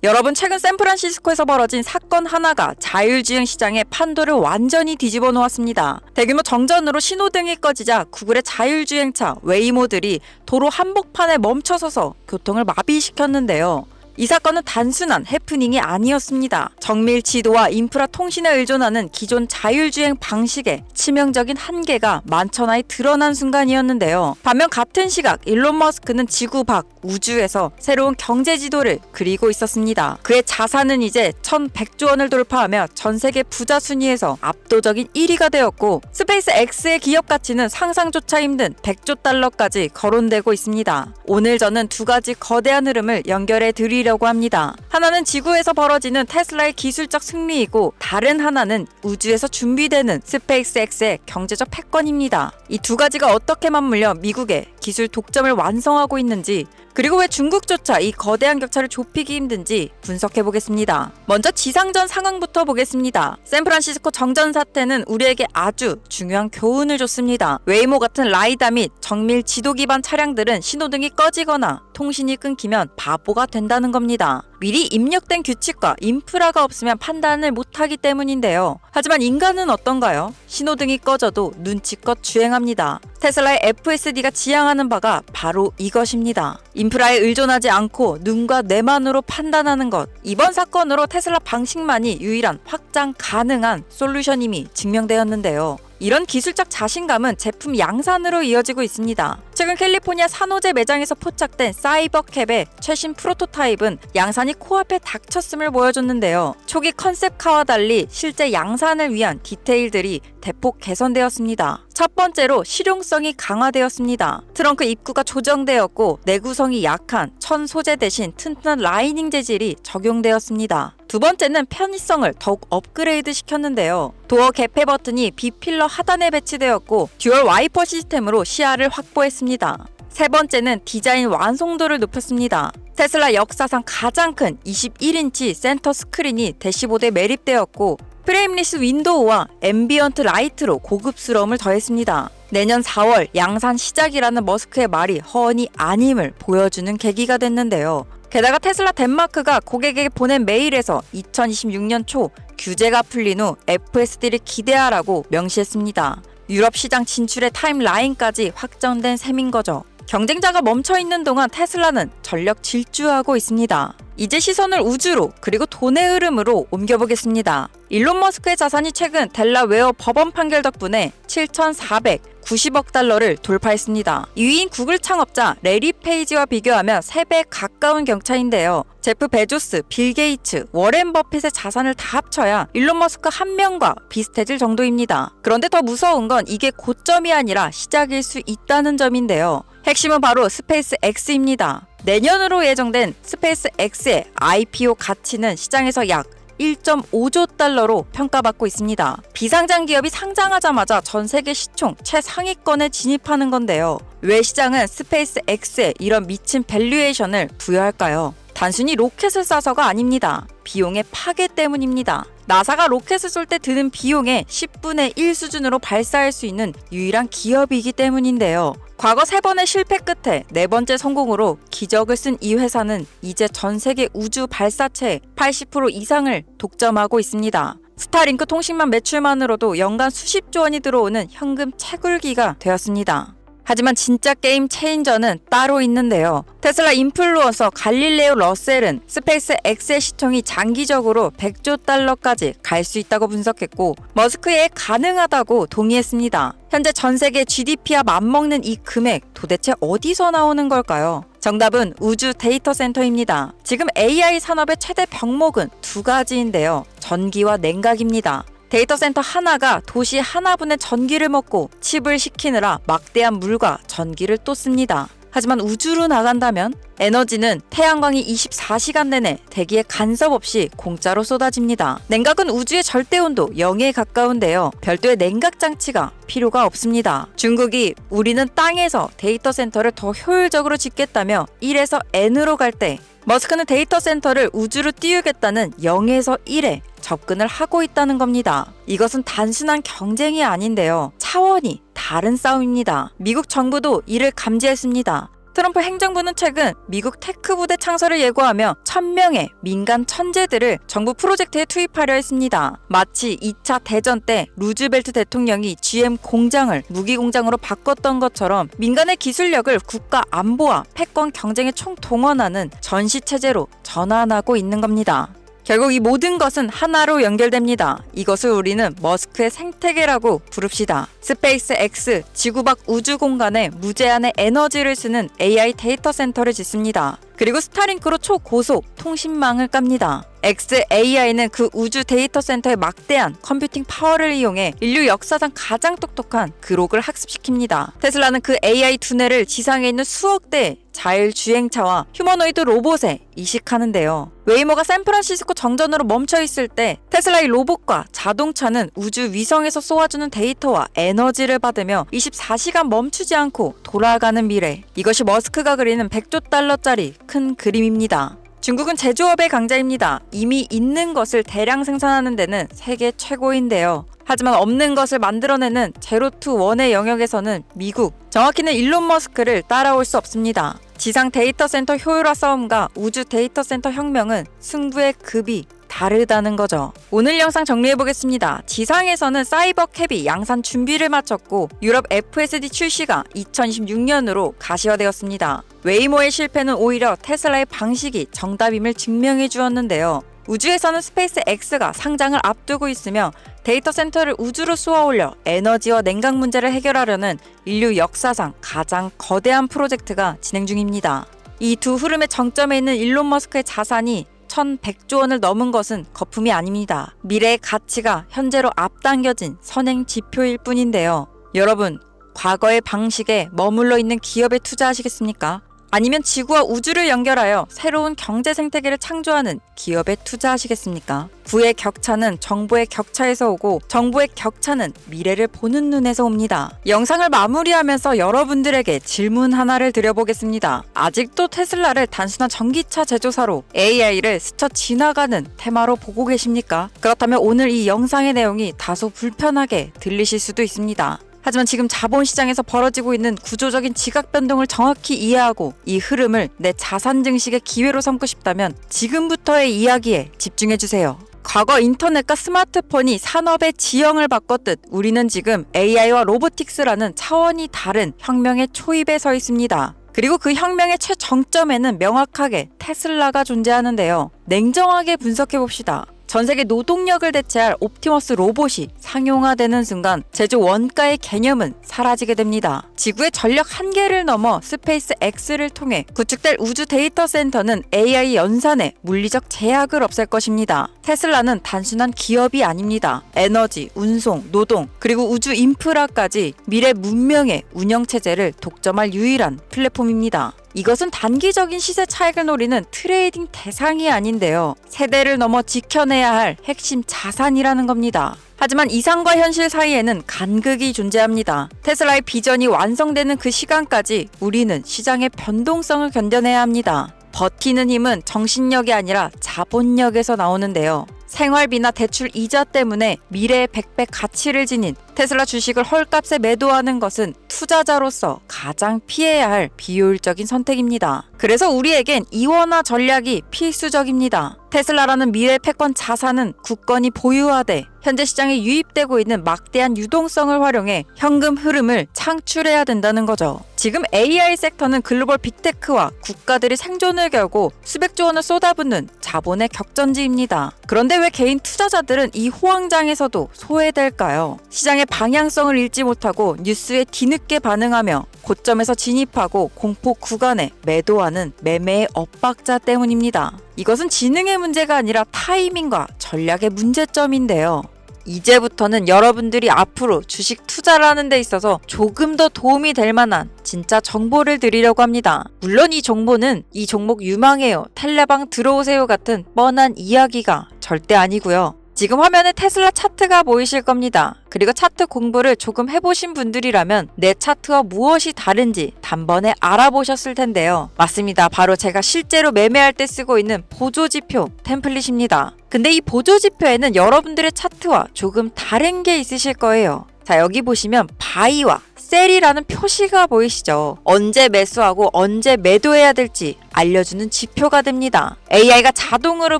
여러분, 최근 샌프란시스코에서 벌어진 사건 하나가 자율주행 시장의 판도를 완전히 뒤집어 놓았습니다. 대규모 정전으로 신호등이 꺼지자 구글의 자율주행차 웨이모들이 도로 한복판에 멈춰서서 교통을 마비시켰는데요. 이 사건은 단순한 해프닝이 아니었습니다. 정밀 지도와 인프라 통신에 의존하는 기존 자율주행 방식의 치명적인 한계가 만천하에 드러난 순간이었는데요. 반면 같은 시각 일론 머스크는 지구 밖 우주에서 새로운 경제 지도를 그리고 있었습니다. 그의 자산은 이제 1,100조 원을 돌파하며 전 세계 부자 순위에서 압도적인 1위가 되었고, 스페이스 X의 기업 가치는 상상조차 힘든 100조 달러까지 거론되고 있습니다. 오늘 저는 두 가지 거대한 흐름을 연결해 드리려고 합니다. 하나는 지구에서 벌어지는 테슬라의 기술적 승리이고, 다른 하나는 우주에서 준비되는 스페이스 X의 경제적 패권입니다. 이 두 가지가 어떻게 맞물려 미국의 기술 독점을 완성하고 있는지, 그리고 왜 중국조차 이 거대한 격차를 좁히기 힘든지 분석해보겠습니다. 먼저 지상전 상황부터 보겠습니다. 샌프란시스코 정전 사태는 우리에게 아주 중요한 교훈을 줬습니다. 웨이모 같은 라이다 및 정밀 지도 기반 차량들은 신호등이 꺼지거나 통신이 끊기면 바보가 된다는 겁니다. 미리 입력된 규칙과 인프라가 없으면 판단을 못하기 때문인데요. 하지만 인간은 어떤가요? 신호등이 꺼져도 눈치껏 주행합니다. 테슬라의 FSD가 지향하는 바가 바로 이것입니다. 인프라에 의존하지 않고 눈과 뇌만으로 판단하는 것. 이번 사건으로 테슬라 방식만이 유일한 확장 가능한 솔루션임이 증명되었는데요. 이런 기술적 자신감은 제품 양산으로 이어지고 있습니다. 최근 캘리포니아 산호제 매장에서 포착된 사이버캡의 최신 프로토타입은 양산이 코앞에 닥쳤음을 보여줬는데요. 초기 컨셉카와 달리 실제 양산을 위한 디테일들이 대폭 개선되었습니다. 첫 번째로 실용성이 강화되었습니다. 트렁크 입구가 조정되었고, 내구성이 약한 천 소재 대신 튼튼한 라이닝 재질이 적용되었습니다. 두 번째는 편의성을 더욱 업그레이드 시켰는데요. 도어 개폐 버튼이 B필러 하단에 배치되었고, 듀얼 와이퍼 시스템으로 시야를 확보했습니다. 세 번째는 디자인 완성도를 높였습니다. 테슬라 역사상 가장 큰 21인치 센터 스크린이 대시보드에 매립되었고, 프레임리스 윈도우와 앰비언트 라이트로 고급스러움을 더했습니다. 내년 4월 양산 시작이라는 머스크의 말이 허언이 아님을 보여주는 계기가 됐는데요. 게다가 테슬라 덴마크가 고객에게 보낸 메일에서 2026년 초 규제가 풀린 후 FSD를 기대하라고 명시했습니다. 유럽 시장 진출의 타임라인까지 확정된 셈인 거죠. 경쟁자가 멈춰있는 동안 테슬라는 전력 질주하고 있습니다. 이제 시선을 우주로, 그리고 돈의 흐름으로 옮겨보겠습니다. 일론 머스크의 자산이 최근 델라웨어 법원 판결 덕분에 7,490억 달러를 돌파했습니다. 2위인 구글 창업자 레리 페이지와 비교하면 3배 가까운 격차인데요. 제프 베조스, 빌 게이츠, 워렌 버핏의 자산을 다 합쳐야 일론 머스크 한 명과 비슷해질 정도입니다. 그런데 더 무서운 건 이게 고점이 아니라 시작일 수 있다는 점인데요. 핵심은 바로 스페이스 X입니다. 내년으로 예정된 스페이스 X의 IPO 가치는 시장에서 약 1.5조 달러로 평가받고 있습니다. 비상장 기업이 상장하자마자 전 세계 시총 최상위권에 진입하는 건데요. 왜 시장은 스페이스 X에 이런 미친 밸류에이션을 부여할까요? 단순히 로켓을 쏴서가 아닙니다. 비용의 파괴 때문입니다. 나사가 로켓을 쏠 때 드는 비용의 10분의 1 수준으로 발사할 수 있는 유일한 기업이기 때문인데요. 과거 3번의 실패 끝에 4번째 성공으로 기적을 쓴 이 회사는 이제 전 세계 우주 발사체의 80% 이상을 독점하고 있습니다. 스타링크 통신망 매출만으로도 연간 수십조 원이 들어오는 현금 채굴기가 되었습니다. 하지만 진짜 게임 체인저는 따로 있는데요. 테슬라 인플루언서 갈릴레오 러셀은 스페이스 X의 시총이 장기적으로 100조 달러까지 갈 수 있다고 분석했고, 머스크에 가능하다고 동의했습니다. 현재 전 세계 GDP와 맞먹는 이 금액 도대체 어디서 나오는 걸까요? 정답은 우주 데이터 센터입니다. 지금 AI 산업의 최대 병목은 두 가지인데요. 전기와 냉각입니다. 데이터 센터 하나가 도시 하나분의 전기를 먹고 칩을 식히느라 막대한 물과 전기를 또 씁니다. 하지만 우주로 나간다면 에너지는 태양광이 24시간 내내 대기에 간섭 없이 공짜로 쏟아집니다. 냉각은 우주의 절대온도 0에 가까운데요. 별도의 냉각 장치가 필요가 없습니다. 중국이 우리는 땅에서 데이터 센터를 더 효율적으로 짓겠다며 1에서 N으로 갈 때, 머스크는 데이터 센터를 우주로 띄우겠다는 0에서 1에 접근을 하고 있다는 겁니다. 이것은 단순한 경쟁이 아닌데요. 차원이 다른 싸움입니다. 미국 정부도 이를 감지했습니다. 트럼프 행정부는 최근 미국 테크 부대 창설을 예고하며 1,000명의 민간 천재들을 정부 프로젝트에 투입하려 했습니다. 마치 2차 대전 때 루즈벨트 대통령이 GM 공장을 무기 공장으로 바꿨던 것처럼 민간의 기술력을 국가 안보와 패권 경쟁에 총동원하는 전시 체제로 전환하고 있는 겁니다. 결국 이 모든 것은 하나로 연결됩니다. 이것을 우리는 머스크의 생태계라고 부릅시다. 스페이스 X, 지구 밖 우주 공간에 무제한의 에너지를 쓰는 AI 데이터 센터를 짓습니다. 그리고 스타링크로 초고속 통신망을 깝니다. XAI는 그 우주 데이터 센터의 막대한 컴퓨팅 파워를 이용해 인류 역사상 가장 똑똑한 그록을 학습시킵니다. 테슬라는 그 AI 두뇌를 지상에 있는 수억 대의 자율주행차와 휴머노이드 로봇에 이식하는데요. 웨이모가 샌프란시스코 정전으로 멈춰 있을 때 테슬라의 로봇과 자동차는 우주 위성에서 쏘아주는 데이터와 에너지를 받으며 24시간 멈추지 않고 돌아가는 미래. 이것이 머스크가 그리는 100조 달러짜리 큰 그림입니다. 중국은 제조업의 강자입니다. 이미 있는 것을 대량 생산하는 데는 세계 최고인데요. 하지만 없는 것을 만들어내는 제로 투 원의 영역에서는 미국, 정확히는 일론 머스크를 따라올 수 없습니다. 지상 데이터 센터 효율화 싸움과 우주 데이터 센터 혁명은 승부의 급이 다르다는 거죠. 오늘 영상 정리해보겠습니다. 지상에서는 사이버 캡이 양산 준비를 마쳤고 유럽 FSD 출시가 2026년으로 가시화되었습니다. 웨이모의 실패는 오히려 테슬라의 방식이 정답임을 증명해 주었는데요. 우주에서는 스페이스 X가 상장을 앞두고 있으며 데이터 센터를 우주로 쏘아올려 에너지와 냉각 문제를 해결하려는 인류 역사상 가장 거대한 프로젝트가 진행 중입니다. 이 두 흐름의 정점에 있는 일론 머스크의 자산이 1,100조 원을 넘은 것은 거품이 아닙니다. 미래의 가치가 현재로 앞당겨진 선행 지표일 뿐인데요. 여러분, 과거의 방식에 머물러 있는 기업에 투자하시겠습니까? 아니면 지구와 우주를 연결하여 새로운 경제 생태계를 창조하는 기업에 투자하시겠습니까? 부의 격차는 정보의 격차에서 오고 정보의 격차는 미래를 보는 눈에서 옵니다. 영상을 마무리하면서 여러분들에게 질문 하나를 드려보겠습니다. 아직도 테슬라를 단순한 전기차 제조사로 AI를 스쳐 지나가는 테마로 보고 계십니까? 그렇다면 오늘 이 영상의 내용이 다소 불편하게 들리실 수도 있습니다. 하지만 지금 자본시장에서 벌어지고 있는 구조적인 지각 변동을 정확히 이해하고 이 흐름을 내 자산 증식의 기회로 삼고 싶다면 지금부터의 이야기에 집중해주세요. 과거 인터넷과 스마트폰이 산업의 지형을 바꿨듯 우리는 지금 AI와 로보틱스라는 차원이 다른 혁명의 초입에 서 있습니다. 그리고 그 혁명의 최정점에는 명확하게 테슬라가 존재하는데요. 냉정하게 분석해봅시다. 전 세계 노동력을 대체할 옵티머스 로봇이 상용화되는 순간 제조 원가의 개념은 사라지게 됩니다. 지구의 전력 한계를 넘어 스페이스 X를 통해 구축될 우주 데이터 센터는 AI 연산에 물리적 제약을 없앨 것입니다. 테슬라는 단순한 기업이 아닙니다. 에너지, 운송, 노동, 그리고 우주 인프라까지 미래 문명의 운영체제를 독점할 유일한 플랫폼입니다. 이것은 단기적인 시세 차익을 노리는 트레이딩 대상이 아닌데요. 세대를 넘어 지켜내야 할 핵심 자산이라는 겁니다. 하지만 이상과 현실 사이에는 간극이 존재합니다. 테슬라의 비전이 완성되는 그 시간까지 우리는 시장의 변동성을 견뎌내야 합니다. 버티는 힘은 정신력이 아니라 자본력에서 나오는데요. 생활비나 대출 이자 때문에 미래의 100배 가치를 지닌 테슬라 주식을 헐값에 매도하는 것은 투자자로서 가장 피해야 할 비효율적인 선택입니다. 그래서 우리에겐 이원화 전략이 필수적입니다. 테슬라라는 미래 패권 자산은 국건이 보유하되 현재 시장에 유입되고 있는 막대한 유동성을 활용해 현금 흐름을 창출해야 된다는 거죠. 지금 AI 섹터는 글로벌 빅테크와 국가들이 생존을 걸고 수백조 원을 쏟아붓는 자본의 격전지입니다. 그런데 왜 개인 투자자들은 이 호황장에서도 소외될까요? 시장의 방향성을 잃지 못하고 뉴스에 뒤늦게 반응하며 고점에서 진입하고 공포 구간에 매도하는 매매의 엇박자 때문입니다. 이것은 지능의 문제가 아니라 타이밍과 전략의 문제점인데요. 이제부터는 여러분들이 앞으로 주식 투자를 하는 데 있어서 조금 더 도움이 될 만한 진짜 정보를 드리려고 합니다. 물론 이 정보는 이 종목 유망해요, 텔레방 들어오세요 같은 뻔한 이야기가 절대 아니고요. 지금 화면에 테슬라 차트가 보이실 겁니다. 그리고 차트 공부를 조금 해보신 분들이라면 내 차트와 무엇이 다른지 단번에 알아보셨을 텐데요. 맞습니다. 바로 제가 실제로 매매할 때 쓰고 있는 보조지표 템플릿입니다. 근데 이 보조지표에는 여러분들의 차트와 조금 다른 게 있으실 거예요. 자, 여기 보시면 바이와 셀이라는 표시가 보이시죠? 언제 매수하고 언제 매도해야 될지 알려주는 지표가 됩니다. AI가 자동으로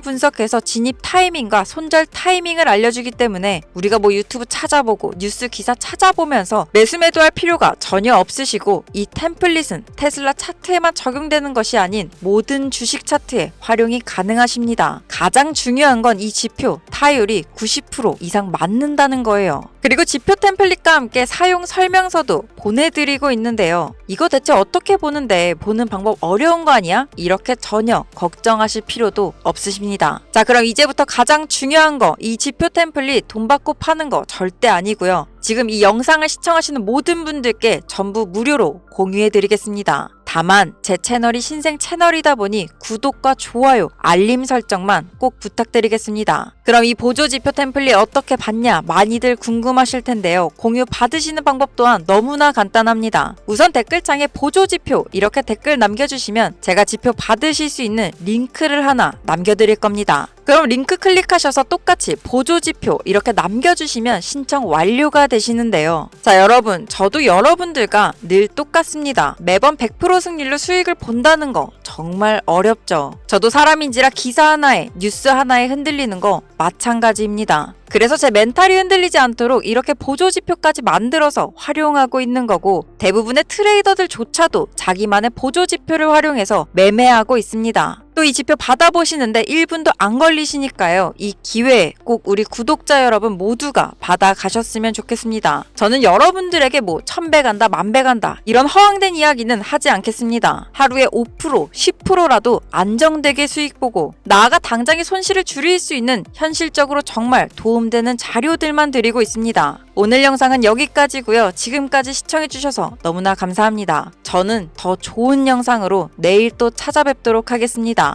분석해서 진입 타이밍과 손절 타이밍을 알려주기 때문에 우리가 뭐 유튜브 찾아보고 뉴스 기사 찾아보면서 매수 매도할 필요가 전혀 없으시고, 이 템플릿은 테슬라 차트에만 적용되는 것이 아닌 모든 주식 차트에 활용이 가능하십니다. 가장 중요한 건 이 지표 타율이 90% 이상 맞는다는 거예요. 그리고 지표 템플릿과 함께 사용 설명서도 보내드리고 있는데요. 이거 대체 어떻게 보는데, 보는 방법 어려운 거 아니야? 이렇게 전혀 걱정하실 필요도 없으십니다. 자, 그럼 이제부터 가장 중요한 거, 이 지표 템플릿 돈 받고 파는 거 절대 아니고요. 지금 이 영상을 시청하시는 모든 분들께 전부 무료로 공유해드리겠습니다. 다만 제 채널이 신생 채널이다 보니 구독과 좋아요, 알림 설정만 꼭 부탁드리겠습니다. 그럼 이 보조지표 템플릿 어떻게 받냐 많이들 궁금하실 텐데요. 공유 받으시는 방법 또한 너무나 간단합니다. 우선 댓글창에 보조지표 이렇게 댓글 남겨주시면 제가 지표 받으실 수 있는 링크를 하나 남겨드릴 겁니다. 그럼 링크 클릭하셔서 똑같이 보조지표 이렇게 남겨주시면 신청 완료가 되시는데요. 자, 여러분, 저도 여러분들과 늘 똑같습니다. 매번 100% 승률로 수익을 본다는 거 정말 어렵죠. 저도 사람인지라 기사 하나에 뉴스 하나에 흔들리는 거 마찬가지입니다. 그래서 제 멘탈이 흔들리지 않도록 이렇게 보조지표까지 만들어서 활용하고 있는 거고, 대부분의 트레이더들조차도 자기만의 보조지표를 활용해서 매매하고 있습니다. 또 이 지표 받아보시는데 1분도 안 걸리시니까요. 이 기회에 꼭 우리 구독자 여러분 모두가 받아가셨으면 좋겠습니다. 저는 여러분들에게 뭐 1000배 간다, 10,000배 간다 이런 허황된 이야기는 하지 않겠습니다. 하루에 5%, 10%라도 안정되게 수익 보고 나아가 당장의 손실을 줄일 수 있는 현실적으로 정말 도움되는 자료들만 드리고 있습니다. 오늘 영상은 여기까지고요. 지금까지 시청해주셔서 너무나 감사합니다. 저는 더 좋은 영상으로 내일 또 찾아뵙도록 하겠습니다.